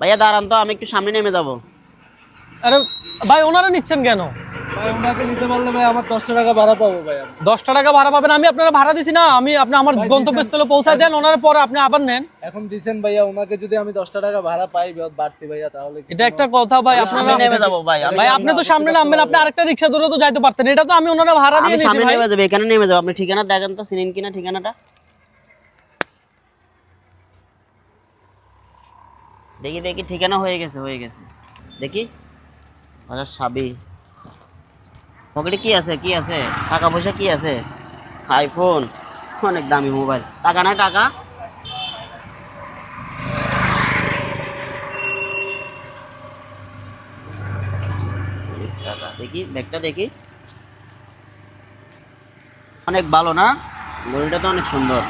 ভাইয়া দাঁড়ান তো, আমি একটু সামনে নেমে যাব। আরে ভাই ওনারা নিচ্ছেন কেন? ভাই ওনাকে নিতে পারলে ভাই আমার 10 টাকা ভাড়া পাবো ভাই। 10 টাকা ভাড়া পাবেন? আমি আপনারা ভাড়া দিছি না, আপনি আমার ভাই গন্তব্যস্থলে পৌঁছায় দেন, ওনার পরে আপনি আবার নেন। এখন দিছেন ভাইয়া, ওনাকে যদি আমি 10 টাকা ভাড়া পাই বাড়তি ভাইয়া, তাহলে এটা একটা কথা ভাই। সামনে আপনারা নেমে যাব ভাই। ভাই আপনি তো সামনে নামবেন, আপনি আরেকটা রিকশা ধরে তো যাইতে পারতেন। এটা তো আমি ওনারা ভাড়া দিয়ে আমি নিয়েছি সামনে ভাই। নেমে যাব, এখানে নেমে যাব। আপনি ঠিকানা দেখেন তো, চিনেন কিনা ঠিকানাটা। দেখি দেখি, ঠিকানা হয়ে গেছে, হয়ে গেছে। দেখি বাজার সাবি। পকেটে কি আছে, কি আছে? টাকা পয়সা কি আছে? আইফোন, অনেক দামি মোবাইল। টাকা না টাকা? টাকা দেখি, ব্যাগটা দেখি। অনেক ভালো না? ঘড়িটা তো অনেক সুন্দর।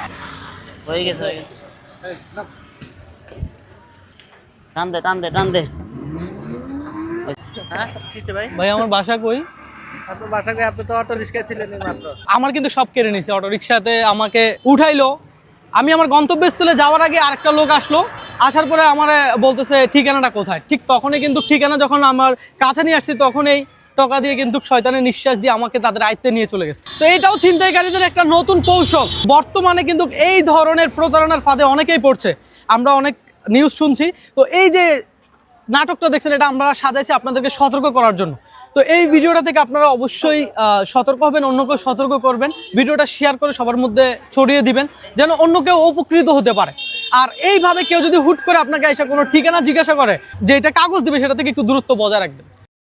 হয়ে গেছে, হয়ে গেছে। টান দে, টান দে, টান দে। হ্যাঁ ভাই, ভাই আমার বাসা কই? আপনার বাসাকে, আপনি তো অটো রিক্সায় ছিলেন মাত্র। আমার কিন্তু সব কেড়ে নিছে। অটো রিক্সাতে আমাকে উঠাইলো। আমি আমার গন্তব্যস্থলে যাওয়ার আগে আরেকটা লোক আসলো। আসার পরে আমার বলতেছে ঠিকানাটা কোথায়। ঠিক তখনই কিন্তু ঠিকানা যখন আমার কাছে নিয়ে আসছি, তখনই টাকা দিয়ে কিন্তু শয়তানের নিঃশ্বাস দিয়ে আমাকে তাদের আয়ত্তে নিয়ে চলে গেছে। তো এটাও ছিনতাইকারীদের একটা নতুন কৌশল। বর্তমানে কিন্তু এই ধরনের প্রতারণার ফাঁদে অনেকেই পড়ছে। আমরা অনেক নিউজ শুনছি। তো এই যে নাটকটা দেখছেন, এটা আমরা সাজাইছি আপনাদেরকে সতর্ক করার জন্য। তো এই ভিডিওটা থেকে আপনারা অবশ্যই সতর্ক হবেন, অন্যকেও সতর্ক করবেন। ভিডিওটা শেয়ার করে সবার মধ্যে ছড়িয়ে দিবেন, যেন অন্য কেউ উপকৃত হতে পারে। আর এইভাবে কেউ যদি হুট করে আপনাকে এসে কোনো ঠিকানা জিজ্ঞাসা করে যে এটা কাগজ দিবে, সেটা থেকে একটু দূরত্ব বজায় রাখবেন।